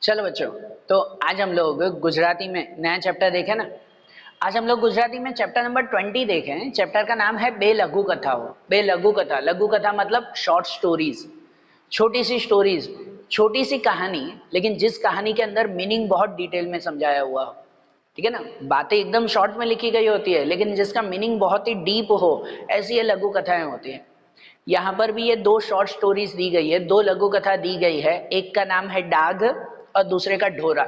चलो बच्चों, तो आज हम लोग गुजराती में नया चैप्टर देखें ना। आज हम लोग गुजराती में चैप्टर नंबर 20 देखें। चैप्टर का नाम है बे लघु कथाओं। बे लघु कथा, लघु कथा मतलब शॉर्ट स्टोरीज, छोटी सी स्टोरीज, छोटी सी कहानी, लेकिन जिस कहानी के अंदर मीनिंग बहुत डिटेल में समझाया हुआ हो। ठीक है ना, बातें एकदम शॉर्ट में लिखी गई होती है लेकिन जिसका मीनिंग बहुत ही डीप हो, ऐसी ये लघु कथाएं होती हैं। यहाँ पर भी ये दो शॉर्ट स्टोरीज दी गई है, दो लघु कथा दी गई है। एक का नाम है डाग और दूसरे का ढोरा।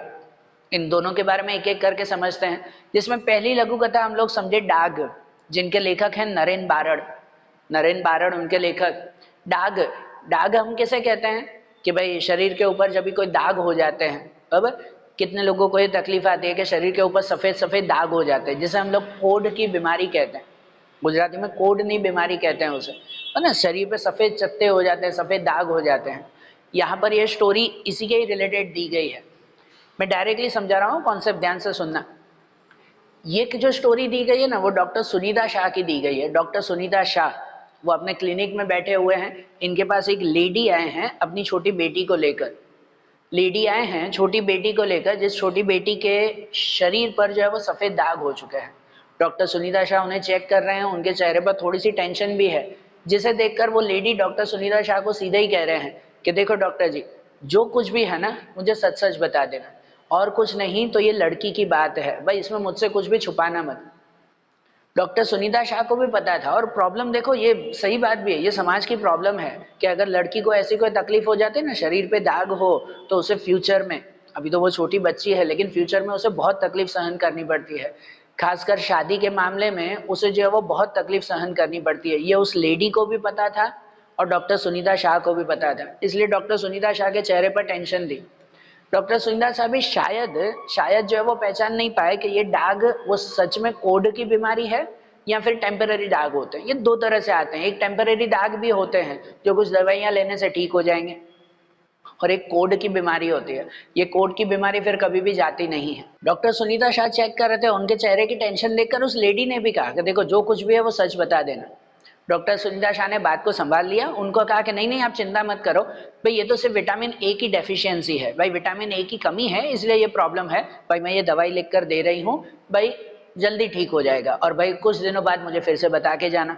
इन दोनों के बारे में एक एक करके समझते हैं। जिसमें पहली लघु कथा हम लोग समझे डाग, जिनके लेखक हैं नरेन बारड़। नरेन बारड़ उनके लेखक। डाग, डाग हम कैसे कहते हैं कि भाई शरीर के ऊपर जब भी कोई दाग हो जाते हैं, बराबर, कितने लोगों को ये तकलीफ आती है कि शरीर के ऊपर सफेद सफेद दाग हो जाते हैं, जिसे हम लोग कोढ़ की बीमारी कहते हैं। गुजराती में कोढ़नी बीमारी कहते हैं उसे, है ना। शरीर पे सफेद चत्ते हो जाते हैं, सफेद दाग हो जाते हैं। यहाँ पर ये स्टोरी इसी के ही रिलेटेड दी गई है। मैं डायरेक्टली समझा रहा हूँ, कॉन्सेप्ट ध्यान से सुनना। ये जो स्टोरी दी गई है ना, वो डॉक्टर सुनीता शाह की दी गई है। डॉक्टर सुनीता शाह, वो अपने क्लिनिक में बैठे हुए हैं। इनके पास एक लेडी आए हैं अपनी छोटी बेटी को लेकर। लेडी आए हैं छोटी बेटी को लेकर, जिस छोटी बेटी के शरीर पर जो है वो सफेद दाग हो चुके हैं। डॉक्टर सुनीता शाह उन्हें चेक कर रहे हैं। उनके चेहरे पर थोड़ी सी टेंशन भी है, जिसे देखकर वो लेडी डॉक्टर सुनीता शाह को सीधे ही कह रहे हैं कि देखो डॉक्टर जी, जो कुछ भी है ना, मुझे सच सच बता देना, और कुछ नहीं तो ये लड़की की बात है भाई, इसमें मुझसे कुछ भी छुपाना मत। डॉक्टर सुनीता शाह को भी पता था, और प्रॉब्लम देखो, ये सही बात भी है, ये समाज की प्रॉब्लम है कि अगर लड़की को ऐसी कोई तकलीफ हो जाती है ना, शरीर पे दाग हो, तो उसे फ्यूचर में, अभी तो वो छोटी बच्ची है लेकिन फ्यूचर में उसे बहुत तकलीफ सहन करनी पड़ती है। खासकर शादी के मामले में उसे जो है वो बहुत तकलीफ सहन करनी पड़ती है। ये उस लेडी को भी पता था और डॉक्टर सुनीता शाह को भी पता था, इसलिए डॉक्टर सुनीता शाह के चेहरे पर टेंशन थी। डॉक्टर सुनीता शाह भी शायद शायद जो है वो पहचान नहीं पाए कि ये दाग वो सच में कोढ़ की बीमारी है या फिर टेम्पररी दाग होते हैं। ये दो तरह से आते हैं, एक टेम्पररी दाग भी होते हैं जो कुछ दवाइयां लेने से ठीक हो जाएंगे, और एक कोढ़ की बीमारी होती है। ये कोढ़ की बीमारी फिर कभी भी जाती नहीं है। डॉक्टर सुनीता शाह चेक कर रहे थे, उनके चेहरे की टेंशन देखकर उस लेडी ने भी कहा कि देखो जो कुछ भी है वो सच बता देना। डॉक्टर सुनीता शाह ने बात को संभाल लिया। उनको कहा कि नहीं नहीं, आप चिंता मत करो भाई, ये तो सिर्फ विटामिन ए की डेफिशिएंसी है भाई, विटामिन ए की कमी है इसलिए ये प्रॉब्लम है भाई, मैं ये दवाई लिख कर दे रही हूँ भाई, जल्दी ठीक हो जाएगा, और भाई कुछ दिनों बाद मुझे फिर से बता के जाना।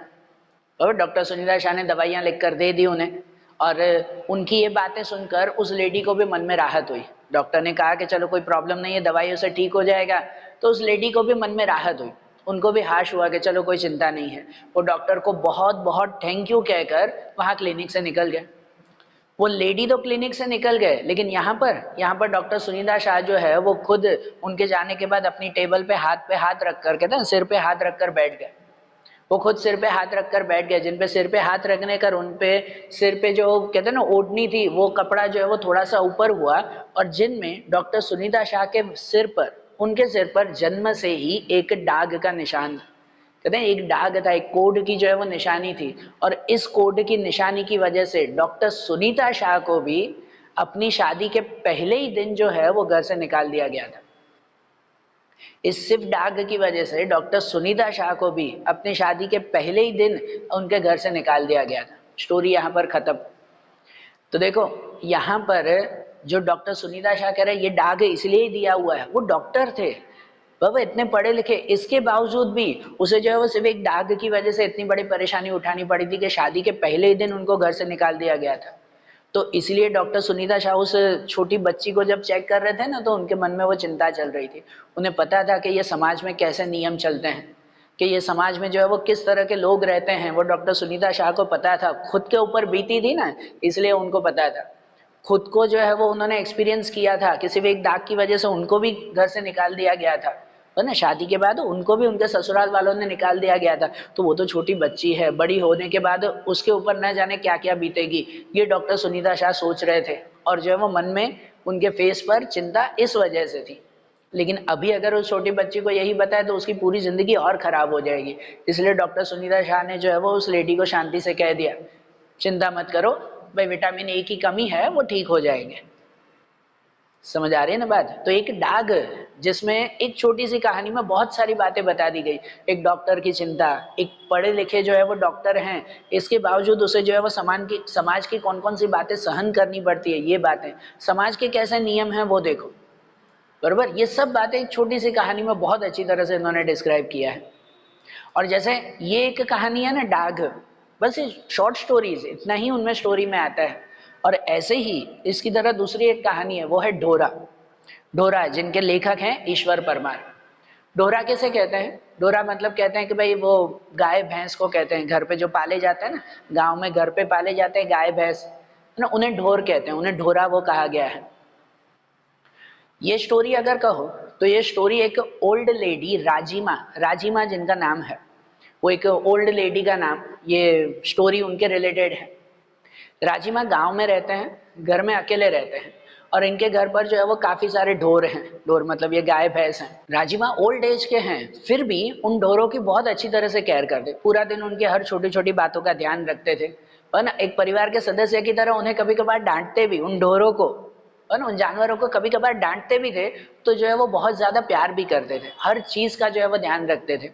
और डॉक्टर सुनीता शाह ने दवाइयाँ लिख कर दे दी उन्हें, और उनकी ये बातें सुनकर उस लेडी को भी मन में राहत हुई। डॉक्टर ने कहा कि चलो कोई प्रॉब्लम नहीं है, दवाइयों से ठीक हो जाएगा, तो उस लेडी को भी मन में राहत हुई। उनको भी हाश हुआ कि चलो कोई चिंता नहीं है। वो डॉक्टर को बहुत बहुत थैंक यू कहकर वहाँ क्लिनिक से निकल गए। वो लेडी तो क्लिनिक से निकल गए, लेकिन यहाँ पर डॉक्टर सुनीता शाह जो है वो खुद उनके जाने के बाद अपनी टेबल पे हाथ रख कर, कहते हैं सिर पे हाथ रख कर बैठ गए। वो खुद सिर पे हाथ रखकर बैठ गए। जिन पे सिर पे हाथ रखने कर उन पे सिर पे जो कहते हैं ना ओढ़नी थी, वो कपड़ा जो है वो थोड़ा सा ऊपर हुआ, और जिनमें डॉक्टर सुनीता शाह के सिर पर, उनके सिर पर जन्म से ही एक दाग का निशान था। कहते हैं एक दाग था, एक कोड की जो है वो निशानी थी, और इस कोड की निशानी की वजह से डॉक्टर सुनीता शाह को भी अपनी शादी के पहले ही दिन जो है वो घर से निकाल दिया गया था। इस सिर्फ दाग की वजह से डॉक्टर सुनीता शाह को भी अपनी शादी के पहले ही दिन उनके घर से निकाल दिया गया था। स्टोरी यहाँ पर खत्म। तो देखो यहाँ पर जो डॉक्टर सुनीता शाह कह रहे हैं ये दाग इसलिए ही दिया हुआ है, वो डॉक्टर थे बाबा, इतने पढ़े लिखे, इसके बावजूद भी उसे जो है वो सिर्फ एक दाग की वजह से इतनी बड़ी परेशानी उठानी पड़ी थी कि शादी के पहले ही दिन उनको घर से निकाल दिया गया था। तो इसलिए डॉक्टर सुनीता शाह उस छोटी बच्ची को जब चेक कर रहे थे ना, तो उनके मन में वो चिंता चल रही थी। उन्हें पता था कि ये समाज में कैसे नियम चलते हैं, कि ये समाज में जो है वो किस तरह के लोग रहते हैं, वो डॉक्टर सुनीता शाह को पता था। खुद के ऊपर बीती थी ना, इसलिए उनको पता था। खुद को जो है वो उन्होंने एक्सपीरियंस किया था कि सिर्फ एक दाग की वजह से उनको भी घर से निकाल दिया गया था, है ना। शादी के बाद उनको भी उनके ससुराल वालों ने निकाल दिया गया था। तो वो तो छोटी बच्ची है, बड़ी होने के बाद उसके ऊपर न जाने क्या क्या बीतेगी, ये डॉक्टर सुनीता शाह सोच रहे थे, और जो है वो मन में उनके फेस पर चिंता इस वजह से थी। लेकिन अभी अगर उस छोटी बच्ची को यही बताए तो उसकी पूरी जिंदगी और खराब हो जाएगी। इसलिए डॉक्टर सुनीता शाह ने जो है वो उस लेडी को शांति से कह दिया, चिंता मत करो भाई, विटामिन ए की कमी है, वो ठीक हो जाएंगे। समझ आ रही है ना बात। तो एक दाग, जिसमें एक छोटी सी कहानी में बहुत सारी बातें बता दी गई। एक डॉक्टर की चिंता, एक पढ़े लिखे जो है वो डॉक्टर हैं, इसके बावजूद उसे जो है वो समाज की कौन कौन सी बातें सहन करनी पड़ती है, ये बातें, समाज के कैसे नियम हैं वो देखो, बरोबर। ये सब बातें एक छोटी सी कहानी में बहुत अच्छी तरह से इन्होंने डिस्क्राइब किया है। और जैसे ये एक कहानी है ना डाघ, बस ये शॉर्ट स्टोरीज, इतना ही उनमें स्टोरी में आता है। और ऐसे ही इसकी तरह दूसरी एक कहानी है, वो है ढोरा। ढोरा जिनके लेखक हैं ईश्वर परमार। ढोरा कैसे कहते हैं? ढोरा मतलब कहते हैं कि भाई वो गाय भैंस को कहते हैं, घर पे जो पाले जाते हैं ना, गांव में घर पे पाले जाते हैं गाय भैंस, है ना, उन्हें ढोर कहते हैं, उन्हें ढोरा वो कहा गया है। ये स्टोरी अगर कहो तो ये स्टोरी एक ओल्ड लेडी राजीमा, राजीमा जिनका नाम है, वो एक ओल्ड लेडी का नाम, ये स्टोरी उनके रिलेटेड है। राजीमा गांव में रहते हैं, घर में अकेले रहते हैं, और इनके घर पर जो है वो काफी सारे ढोर हैं, ढोर मतलब ये गाय भैंस हैं। राजीमा ओल्ड एज के हैं, फिर भी उन ढोरों की बहुत अच्छी तरह से केयर करते, पूरा दिन उनके हर छोटी छोटी बातों का ध्यान रखते थे, और ना एक परिवार के सदस्य की तरह उन्हें कभी कभार डांटते भी, उन ढोरों को, और ना उन जानवरों को कभी कभार डांटते भी थे, तो जो है वो बहुत ज्यादा प्यार भी करते थे, हर चीज का जो है वो ध्यान रखते थे।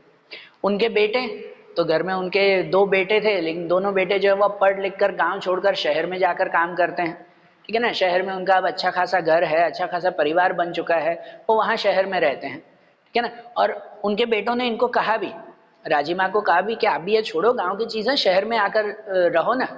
उनके बेटे, तो घर में उनके दो बेटे थे, लेकिन दोनों बेटे जो है वो पढ़ लिख कर गाँव छोड़कर शहर में जाकर काम करते हैं, ठीक है ना। शहर में उनका अब अच्छा खासा घर है, अच्छा खासा परिवार बन चुका है, वो वहाँ शहर में रहते हैं, ठीक है ना। और उनके बेटों ने इनको कहा भी, राजीमा को कहा भी कि आप भी ये छोड़ो गाँव की चीज़ें, शहर में आकर रहो ना।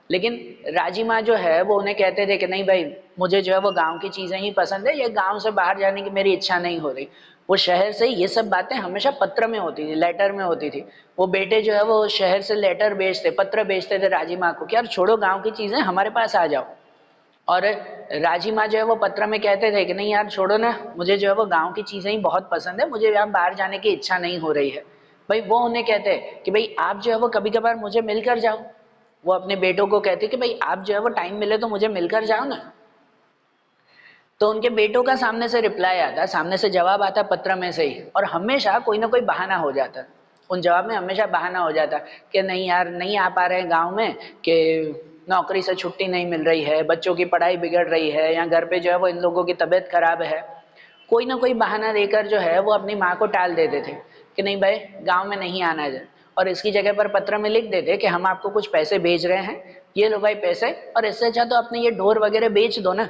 लेकिन राजीमा जो है वो उन्हें कहते थे कि नहीं भाई, मुझे जो है वो गाँव की चीज़ें ही पसंद है, ये गाँव से बाहर जाने की मेरी इच्छा नहीं हो रही। वो शहर से ये सब बातें हमेशा पत्र में होती थी, लेटर में होती थी। वो बेटे जो है वो शहर से लेटर भेजते, पत्र भेजते थे राजीमा को कि यार छोड़ो गाँव की चीज़ें, हमारे पास आ जाओ। और राजीमा जो है वो पत्र में कहते थे कि नहीं यार छोड़ो ना, मुझे जो है वो गाँव की चीज़ें ही बहुत पसंद है, मुझे यहाँ बाहर जाने की इच्छा नहीं हो रही है। भाई वो उन्हें कहते हैं कि भाई आप जो है वो कभी कभार मुझे मिलकर जाओ। वो अपने बेटों को कहते कि भाई आप जो है वो टाइम मिले तो मुझे मिलकर जाओ ना। तो उनके बेटों का सामने से रिप्लाई आता, सामने से जवाब आता पत्र में से ही, और हमेशा कोई ना कोई बहाना हो जाता। उन जवाब में हमेशा बहाना हो जाता कि नहीं यार नहीं आ पा रहे हैं गाँव में, कि नौकरी से छुट्टी नहीं मिल रही है, बच्चों की पढ़ाई बिगड़ रही है, या घर पे जो है वो इन लोगों की तबीयत खराब है। कोई ना कोई बहाना देकर जो है वो अपनी माँ को टाल देते थे कि नहीं भाई गाँव में नहीं आना है, और इसकी जगह पर पत्र में लिख देते कि हम आपको कुछ पैसे भेज रहे हैं, ये लो भाई पैसे, और इससे अच्छा तो अपने ये ढोर वगैरह बेच दो ना।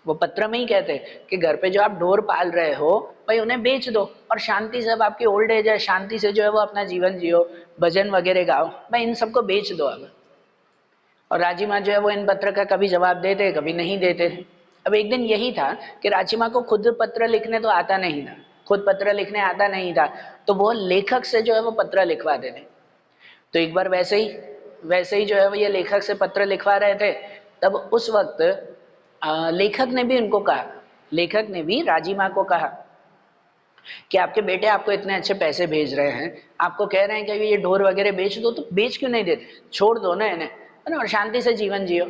वो पत्र में ही कहते कि घर पे जो आप ढोर पाल रहे हो भाई उन्हें बेच दो, और शांति से, अब आपकी ओल्ड एज है, शांति से जो है वो अपना जीवन जियो, भजन वगैरह गाओ, भाई इन सबको बेच दो अब। और राजीमा जो है वो इन पत्र का कभी जवाब देते, कभी नहीं देते। अब एक दिन यही था कि राजीमा को खुद पत्र लिखने तो आता नहीं था, खुद पत्र लिखने आता नहीं था, तो वो लेखक से जो है वो पत्र लिखवा देते। तो एक बार वैसे ही जो है वो ये लेखक से पत्र लिखवा रहे थे, तब उस वक्त लेखक ने भी उनको कहा, लेखक ने भी राजीमा को कहा कि आपके बेटे आपको इतने अच्छे पैसे भेज रहे हैं, आपको कह रहे हैं कि ये ढोर वगैरह बेच दो, तो बेच क्यों नहीं देते, छोड़ दो ना इन्हें, है ना, और शांति से जीवन जियो।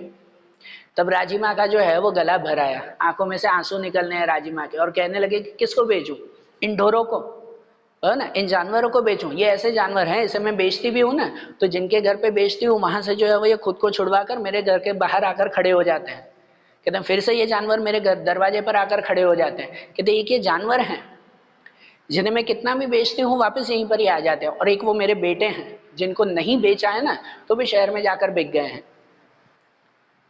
तब राजीमा का जो है वो गला भर आया, आंखों में से आंसू निकलने हैं राजीमा के, और कहने लगे कि किसको बेचूं, इन ढोरों को, है ना, इन जानवरों को बेचूं, ये ऐसे जानवर हैं, इसे मैं बेचती भी हूँ ना, तो जिनके घर पे बेचती हूँ वहां से जो है वो ये खुद को छुड़वा कर मेरे घर के बाहर आकर खड़े हो जाते हैं। कहते हैं फिर से ये जानवर मेरे घर दरवाजे पर आकर खड़े हो जाते हैं। कहते एक ये जानवर हैं जिन्हें मैं कितना भी बेचती हूँ वापस यहीं पर ही आ जाते हैं, और एक वो मेरे बेटे हैं जिनको नहीं बेचा है ना तो भी शहर में जाकर बिक गए हैं।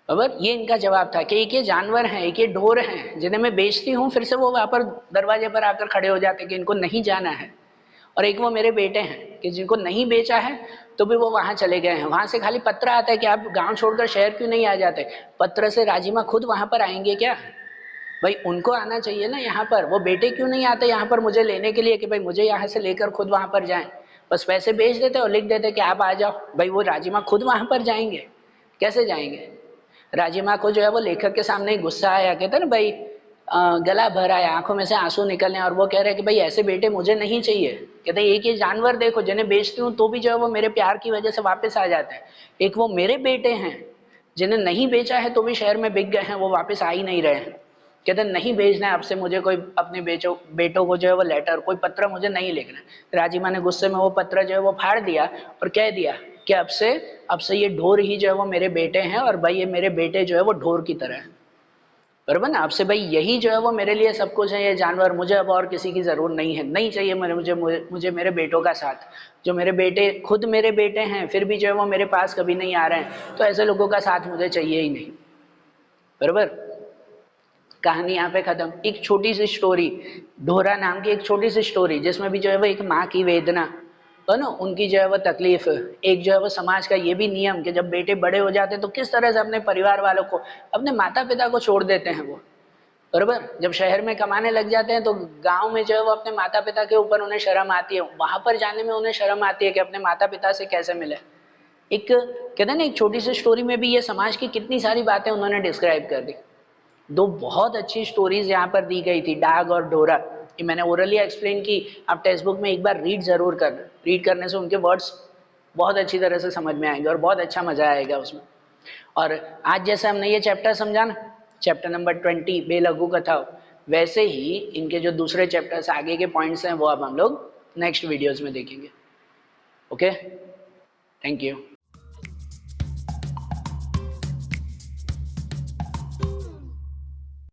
बराबर, ये इनका जवाब था कि एक ये जानवर हैं, एक ये ढोर हैं जिन्हें मैं बेचती हूँ, फिर से वो वहाँ पर दरवाजे पर आकर खड़े हो जाते हैं कि इनको नहीं जाना है। और एक वो मेरे बेटे हैं कि जिनको नहीं बेचा है तो भी वो वहाँ चले गए हैं, वहाँ से खाली पत्र आता है कि आप गांव छोड़कर शहर क्यों नहीं आ जाते। पत्र से राजीमा खुद वहाँ पर आएंगे क्या? भाई उनको आना चाहिए ना यहाँ पर, वो बेटे क्यों नहीं आते यहाँ पर मुझे लेने के लिए कि भाई मुझे यहाँ से लेकर खुद वहाँ पर जाएं। बस पैसे भेज देते और लिख देते कि आप आ जाओ। भाई वो राजीमा खुद वहाँ पर जाएंगे? कैसे जाएंगे? राजीमा को जो है वो लेखक के सामने गुस्सा आया, कहते ना भाई गला भर आया, आंखों में से आंसू निकलने, और वो कह रहे हैं कि भाई ऐसे बेटे मुझे नहीं चाहिए। कहते एक ये जानवर देखो जिन्हें बेचती हूँ तो भी जो है वो मेरे प्यार की वजह से वापस आ जाते हैं, एक वो मेरे बेटे हैं जिन्हें नहीं बेचा है तो भी शहर में बिक गए हैं, वो वापस आ ही नहीं रहे हैं। कहते नहीं भेजना है आपसे मुझे कोई अपने बेटों को जो है वो लेटर, कोई पत्र मुझे नहीं लिखना। राजीमा ने गुस्से में वो पत्र जो है वो फाड़ दिया और कह दिया कि अब से ये ढोर ही जो है वो मेरे बेटे हैं, और भाई ये मेरे बेटे जो है वो ढोर की तरह है। बराबर ना, आपसे भाई यही जो है वो मेरे लिए सब कुछ है, ये जानवर, मुझे अब और किसी की जरूरत नहीं है, नहीं चाहिए मुझे मेरे बेटों का साथ। जो मेरे बेटे खुद मेरे बेटे हैं फिर भी जो है वो मेरे पास कभी नहीं आ रहे हैं, तो ऐसे लोगों का साथ मुझे चाहिए ही नहीं। बराबर। कहानी यहाँ पे खत्म। एक छोटी सी स्टोरी, ढोरा नाम की एक छोटी सी स्टोरी, जिसमें भी जो है वो एक माँ की वेदना है ना, उनकी जो है वो तकलीफ, एक जो है वो समाज का ये भी नियम कि जब बेटे बड़े हो जाते हैं तो किस तरह से अपने परिवार वालों को, अपने माता पिता को छोड़ देते हैं वो। बरोबर। जब शहर में कमाने लग जाते हैं तो गांव में जो है वो अपने माता पिता के ऊपर उन्हें शर्म आती है, वहां पर जाने में उन्हें शर्म आती है कि अपने माता पिता से कैसे मिले। एक कहते हैं ना, एक छोटी सी स्टोरी में भी ये समाज की कितनी सारी बातें उन्होंने डिस्क्राइब कर दी। दो बहुत अच्छी स्टोरीज यहाँ पर दी गई थी, डाग और डोरा। ये मैंने ओरली एक्सप्लेन की, आप टेक्स्ट बुक में एक बार रीड जरूर करना, रीड करने से उनके वर्ड्स बहुत अच्छी तरह से समझ में आएंगे और बहुत अच्छा मजा आएगा उसमें। और आज जैसे हमने ये चैप्टर समझा ना, चैप्टर नंबर 20 बेलघु कथा, वैसे ही इनके जो दूसरे चैप्टर्स आगे के पॉइंट्स हैं वो अब हम लोग नेक्स्ट वीडियोस में देखेंगे। Okay, thank you.